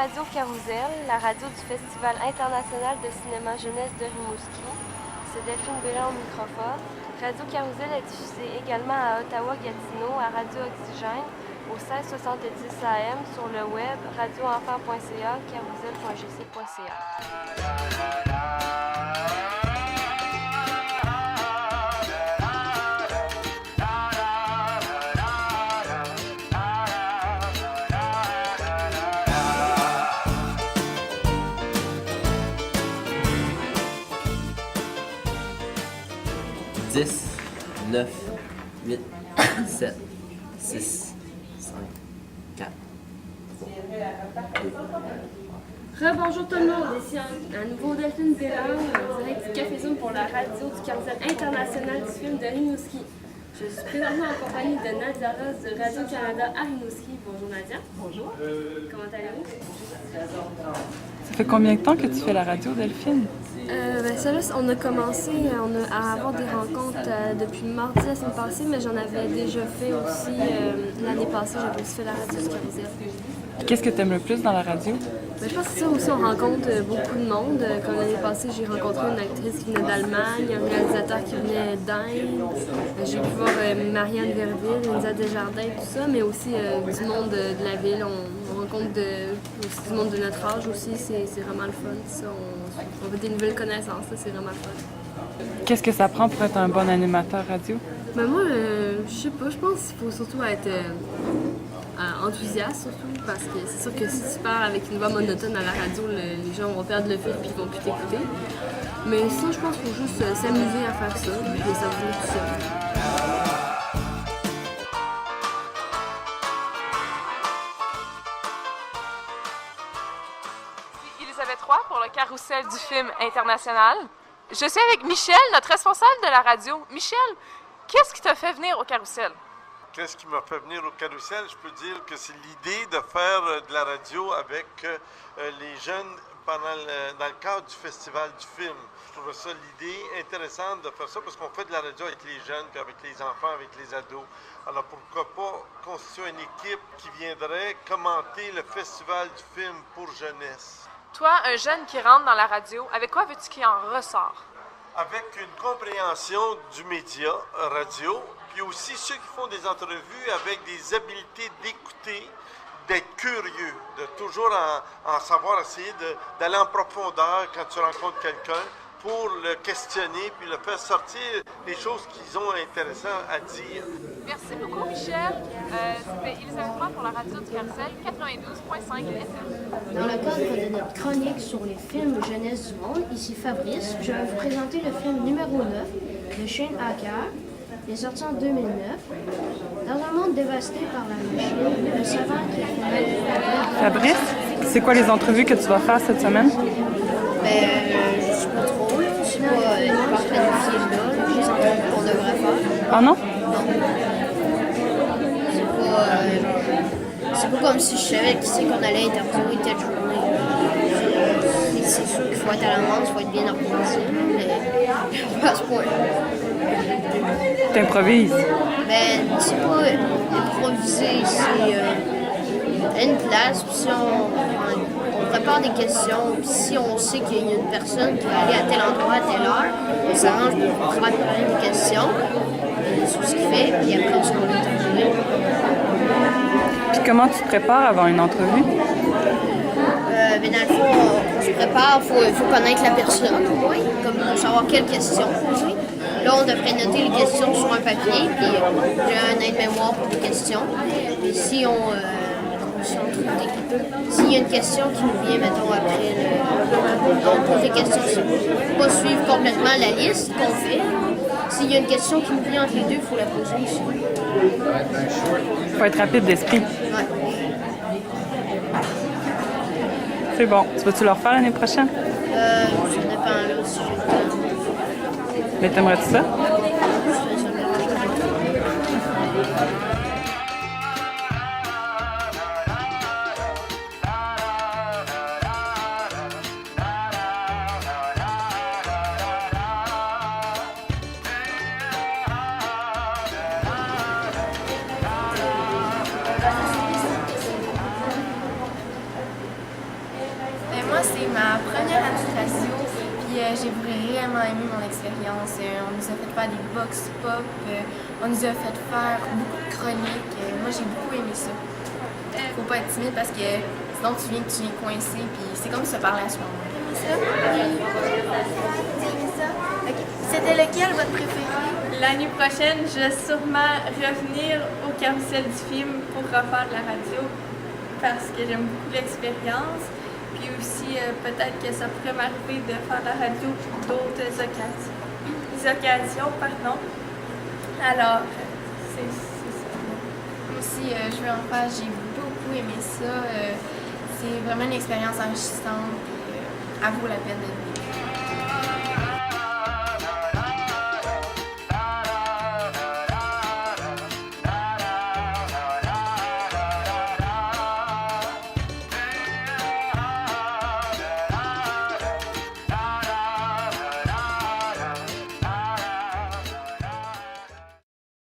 Radio Carousel, la radio du Festival international de cinéma jeunesse de Rimouski. C'est Delphine Bélan au microphone. Radio Carousel est diffusée également à Ottawa-Gatineau, à Radio Oxygène, au 1670 AM, sur le web, radioenfant.ca, carousel.gc.ca. Dix, 9, 8, 7, 6, 5, 4, 3, 2. Rebonjour tout le monde, ici à nouveau Delphine Bélan, en direct du Café Zoom pour la radio du Carousel international du film de Rimouski. Je suis présentement en compagnie de Nadia Ross de Radio-Canada à Rimouski. Bonjour Nadia. Bonjour. Comment allez-vous? Ça fait combien de temps que tu fais la radio, Delphine? Ça, là, on a commencé à avoir des rencontres depuis mardi la semaine passée, mais j'en avais déjà fait aussi l'année passée. J'avais aussi fait la radio du Carousel. Qu'est-ce que tu aimes le plus dans la radio? Je pense que ça aussi, on rencontre beaucoup de monde. Comme l'année passée, j'ai rencontré une actrice qui venait d'Allemagne, un réalisateur qui venait d'Inde. J'ai pu voir Marianne Verville, Linda Desjardins, tout ça, mais aussi du monde de la ville. On rencontre aussi du monde de notre âge aussi. C'est vraiment le fun. Ça, on veut des nouvelles connaissances. Ça, c'est vraiment le fun. Qu'est-ce que ça prend pour être un bon animateur radio? Ben moi, je sais pas. Je pense qu'il faut surtout être enthousiaste, surtout, parce que c'est sûr que si tu parles avec une voix monotone à la radio, les gens vont perdre le fil puis ils vont plus t'écouter. Mais sinon, je pense qu'il faut juste s'amuser à faire ça, puis ça va tout seul. Elisabeth Roy pour le Carrousel du film international. Je suis avec Michel, notre responsable de la radio. Michel, qu'est-ce qui t'a fait venir au Carrousel? Qu'est-ce qui m'a fait venir au Carrousel? Je peux dire que c'est l'idée de faire de la radio avec les jeunes dans le cadre du Festival du film. Je trouvais ça l'idée intéressante de faire ça parce qu'on fait de la radio avec les jeunes, puis avec les enfants, avec les ados. Alors pourquoi pas constituer une équipe qui viendrait commenter le Festival du film pour jeunesse? Toi, un jeune qui rentre dans la radio, avec quoi veux-tu qu'il en ressort? Avec une compréhension du média radio, puis aussi ceux qui font des entrevues avec des habiletés d'écouter, d'être curieux, de toujours en savoir, essayer d'aller en profondeur quand tu rencontres quelqu'un pour le questionner puis le faire sortir les choses qu'ils ont intéressantes à dire. Merci beaucoup, Michel. C'était Elisabeth Roy pour la radio du Carrousel 92.5 FM. Dans le cadre de notre chronique sur les films jeunesse du monde, ici Fabrice, je vais vous présenter le film numéro 9 de Shane Hacker. Il est sorti en 2009. Dans un monde dévasté par la machine, le savant qui a fait... Fabrice, c'est quoi les entrevues que tu vas faire cette semaine? Je sais pas trop, je sais pas planifié là, les entrevues qu'on devrait faire. Ah non? C'est pas comme si je savais qui c'est qu'on allait interviewer telle journée. C'est sûr qu'il faut être à l'avance, il faut être bien organisé, mais pas à ce point. T'improvises? C'est pas improviser, c'est une place, puis si on prépare des questions, puis si on sait qu'il y a une personne qui va aller à tel endroit à telle heure, on s'arrange pour préparer des questions sur ce qu'il fait, puis après on se rend l'interviewer. Puis comment tu te prépares avant une entrevue? Dans le fond, on se prépare, il faut connaître la personne, oui, comme pour savoir quelles questions poser. Là, on devrait noter les questions sur un papier, puis j'ai un aide-mémoire pour les questions. Et si on s'il y a une question qui nous vient, mettons, après, on pose des questions. Il ne faut pas suivre complètement la liste qu'on fait. S'il y a une question qui nous vient entre les deux, il faut la poser aussi. Il faut être rapide d'esprit. Ouais. C'est bon. Tu vas-tu le refaire l'année prochaine? Ça dépend là, si j'ai le temps. Mais t'aimerais-tu ça? J'ai vraiment aimé mon expérience. On nous a fait faire des box pop, on nous a fait faire beaucoup de chroniques. Moi, j'ai beaucoup aimé ça. Faut pas être timide parce que sinon tu viens coincé, puis c'est comme se parler à soi-même. C'était lequel votre préféré? L'année prochaine, je vais sûrement revenir au carrousel du film pour refaire de la radio parce que j'aime beaucoup l'expérience. Puis aussi, peut-être que ça pourrait m'arriver de faire de la radio pour d'autres occasions. Alors, c'est ça. Moi aussi, je veux en faire. J'ai beaucoup aimé ça. C'est vraiment une expérience enrichissante. Elle vaut la peine de vivre.